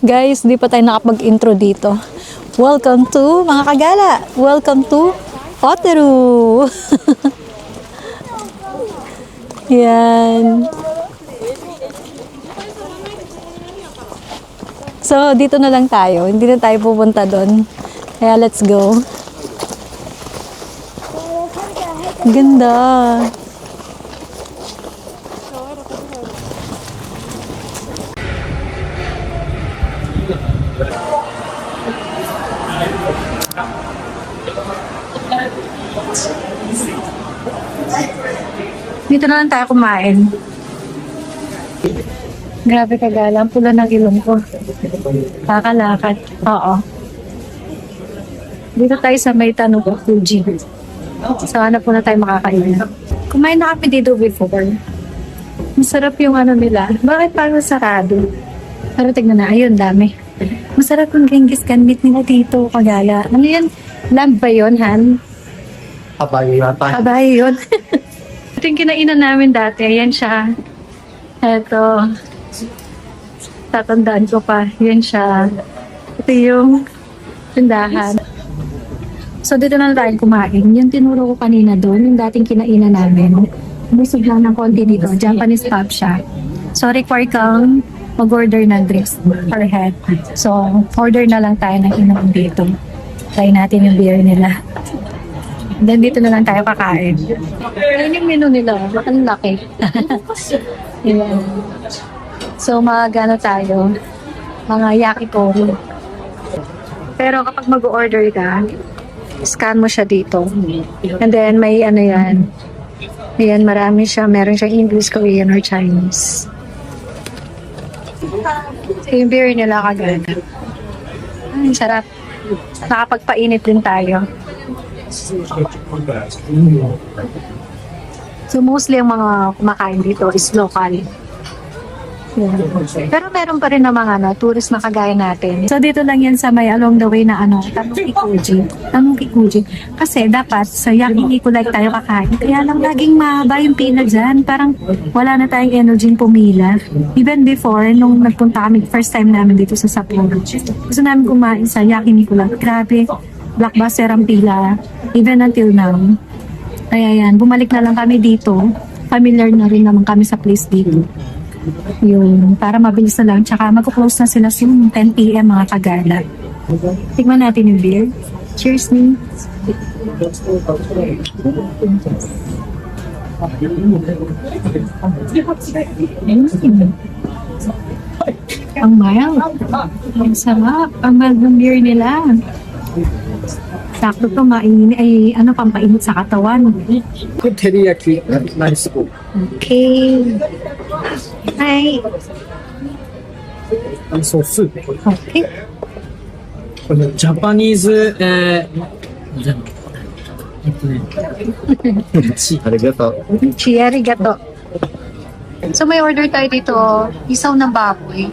Speaker 1: Guys, di pa tayo nakapag-intro dito. Welcome to, mga kagala, welcome to Oteru. Yan. So, dito na lang tayo. Hindi na tayo pupunta doon. Kaya, let's go. Ganda. Dito na lang tayo kumain. Grabe kagala, ang pula ng ilong ko. Kakalakad. Oo. Dito tayo sa may Tanong Fuji. So, hanap po na tayo makakain. Kumain na kami dito before. Masarap yung ano nila. Bakit parang sarado? Pero tignan na, ayun, dami. Masarap yung Genghis Khan meat nila dito, kagala. Ano yan? Lamb ba yun, Han?
Speaker 2: Kabayo yata.
Speaker 1: Kabayo yun. Ito yung kinainan namin dati. Ayan siya. Ito. Tatandaan ko pa. Yan siya. Ito yung tindahan. So, dito na tayo kumain. Yung tinuro ko kanina doon, yung dating kinainan namin. Busog lang ng konti dito. Japanese pub siya. So, require kang mag-order ng drinks per head. So, order na lang tayo ng inom dito. Try natin yung beer nila. Then, dito na lang tayo kakain. Ayan yung menu nila. Ang laki. Ayan. So, magano tayo? Mga yakitori. Pero kapag mag-order ka, scan mo siya dito. And then, may ano yan. Ayan, marami siya. Meron siyang English, Korean, or Chinese. So, yung beer nila kaganda. Ay, sarap. Nakapagpainit din tayo. So, mostly ang mga kumakain dito is local. Yeah. Pero meron pa rin na mga tourist na kagaya natin. So, dito lang yan sa may along the way na Tanong Kikuji. Tanong Kikuji. Kasi dapat sa yakiniku like tayo kakain. Kaya lang laging mahaba yung pila dyan. Parang wala na tayong energy pumila. Even before, nung nagpunta kami, first time namin dito sa Sapporo, gusto namin kumain sa yakiniku like. Grabe, blockbuster ang pila. Even until now. Kaya yan, bumalik na lang kami dito. Familiar na rin naman kami sa place dito. Yun, para mabilis na lang. Tsaka mag-close na sila soon, 10 p.m. mga kagala. Tignan natin yung beer. Cheers, me. Ang mayang. Ang sarap. Ang mahal ng beer nila. Sakto to, ay pampainit sa katawan.
Speaker 2: Teriyaki. Nice po.
Speaker 1: Okay. Hi.
Speaker 5: そう、スープ。
Speaker 1: Okay.
Speaker 5: これジャパニーズ、
Speaker 2: Arigato.
Speaker 1: Arigato. So may order tayo dito, isaw ng baboy.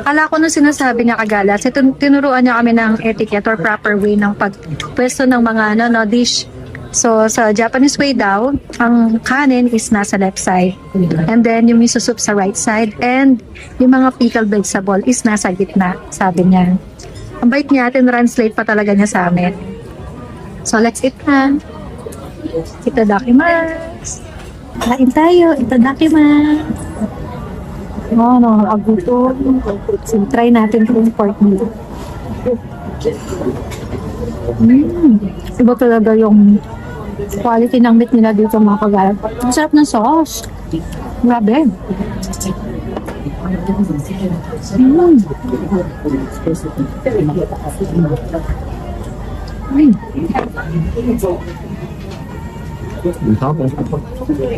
Speaker 1: Kala ko nung sinasabi niya kagala, kasi tinuruan niya kami ng etiquette or proper way ng pagpwesto ng mga dish. So, sa Japanese way daw, ang kanin is nasa left side. And then, yung miso soup sa right side. And yung mga pickled vegetable is nasa gitna, sabi niya. Ang bait niya, translate pa talaga niya sa amin. So, let's eat na. Itadakimasu. Kain tayo. Itadakimasu. Nakakagutom. So, try natin yung pork nila. Iba talaga yung quality ng meat nila dito mga kagala. Ang sarap ng sauce. Grabe.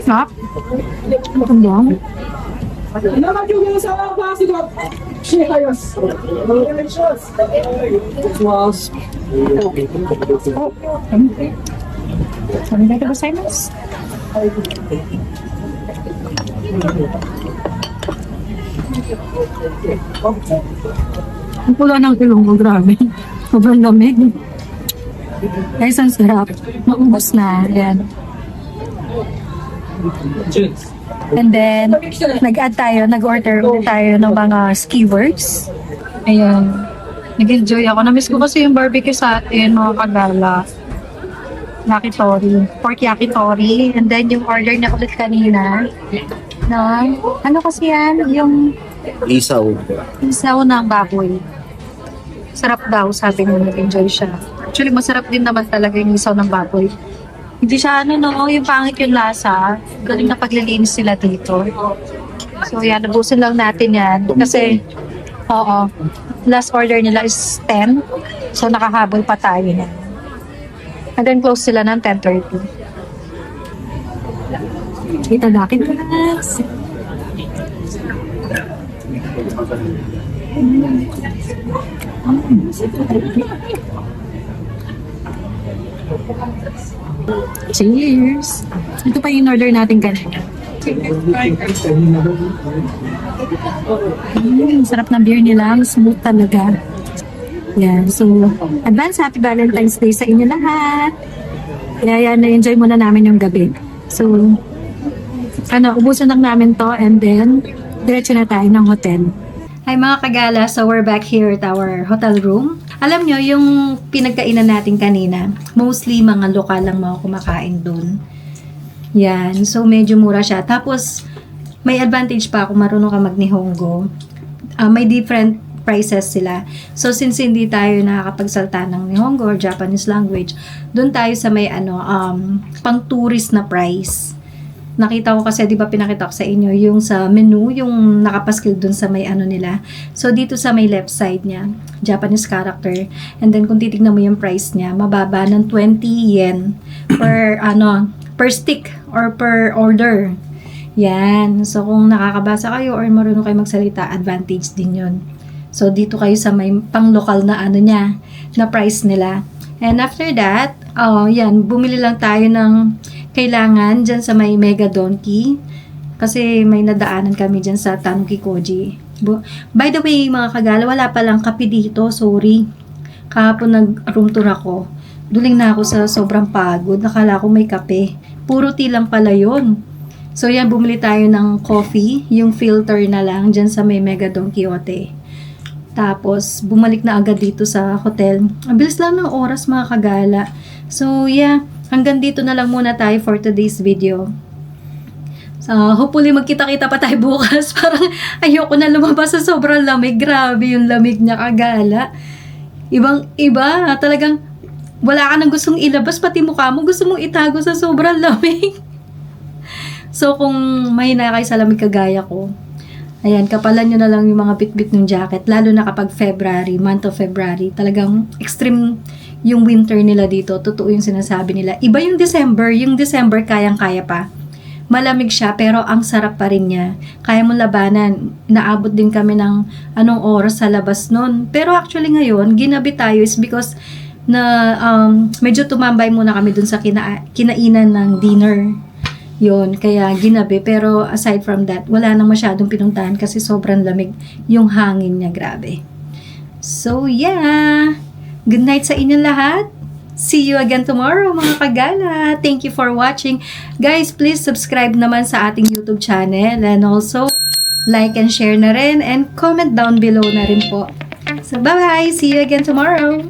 Speaker 1: Sarap. Ang bang.
Speaker 5: 生中継さんファースト支援入りますお願いします
Speaker 1: Ang pula ng ilong ko, grabe. Sobrang lamig. Guys, ang sarap. Maubos na. Ayan. And then, nag-add tayo, nag-order ulit tayo ng mga skewers. Ayan. Nag-enjoy ako. Namiss ko kasi yung barbecue sa atin, mga kagala. Yakitori. Pork yakitori. And then, yung order na ulit kanina. Na, ano kasi yan? Yung
Speaker 2: Isaw.
Speaker 1: isaw ng baboy. Sarap daw, sabi mo, nag-enjoy siya. Actually, masarap din naman talaga yung isaw ng baboy. Hindi siya, yung pangit yung lasa. Galing na paglilinis sila dito. So, yan, nabusin lang natin yan. Kasi, oo, last order nila is 10. So, nakahabol pa tayo na. And then, close sila ng 10:30. Kita natin, guys. Cheers! Ito pa yung order natin kanina. Sarap ng beer nila. Smooth talaga. Yan. So, advance happy Valentine's Day sa inyo lahat. Kaya yan, na-enjoy muna namin yung gabi. So, ubusan lang namin to and then, diretso na tayo ng hotel. Hi mga kagala, so we're back here at our hotel room. Alam nyo, yung pinagkainan natin kanina, mostly mga lokal lang mga kumakain dun. Yan, so medyo mura siya. Tapos, may advantage pa kung marunong ka mag-Nihongo. May different prices sila. So, since hindi tayo nakakapagsalta ng Nihongo or Japanese language, dun tayo sa may pang tourist na price. Nakita ko kasi, di ba pinakita ko sa inyo, yung sa menu, yung nakapaskil dun sa may nila. So, dito sa may left side niya, Japanese character. And then, kung titignan mo yung price niya, mababa ng 20 yen per, per stick or per order. Yan. So, kung nakakabasa kayo or marunong kayo magsalita, advantage din yun. So, dito kayo sa may pang-local na niya, na price nila. And after that, yan, bumili lang tayo ng kailangan dyan sa may Mega Donkey. Kasi may nadaanan kami dyan sa Tanuki Koji. By the way, mga kagala, wala palang kape dito. Sorry. Kahapon nag-room tour ako. Duling na ako sa sobrang pagod. Nakala ko may kape. Puro tea lang pala yun. So yan, bumili tayo ng coffee. Yung filter na lang dyan sa may Mega Don Quixote. Tapos, bumalik na agad dito sa hotel. Ang bilis lang ng oras, mga kagala. So, yeah. Hanggang dito na lang muna tayo for today's video. So, hopefully magkita-kita pa tayo bukas. Parang ayoko na lumabas sa sobrang lamig. Grabe yung lamig niya, kagala. Ibang-iba. Talagang wala ka nang gustong ilabas. Pati mukha mo gusto mong itago sa sobrang lamig. So, kung may na kayo sa lamig kagaya ko, ayan, kapalan nyo na lang yung mga bit-bit ng jacket. Lalo na kapag February, month of February. Talagang extreme yung winter nila dito. Totoo yung sinasabi nila. Iba yung December. Yung December, kayang-kaya pa. Malamig siya, pero ang sarap pa rin niya. Kaya mo labanan. Naabot din kami ng anong oras sa labas nun. Pero actually ngayon, ginabi tayo is because na medyo tumambay muna kami dun sa kinainan ng dinner. Yun, kaya ginabi. Pero aside from that, wala nang masyadong pinuntahan kasi sobrang lamig yung hangin niya. Grabe. So, yeah. Good night sa inyo lahat. See you again tomorrow, mga kagala. Thank you for watching. Guys, please subscribe naman sa ating YouTube channel. And also, like and share na rin. And comment down below na rin po. So, bye-bye. See you again tomorrow.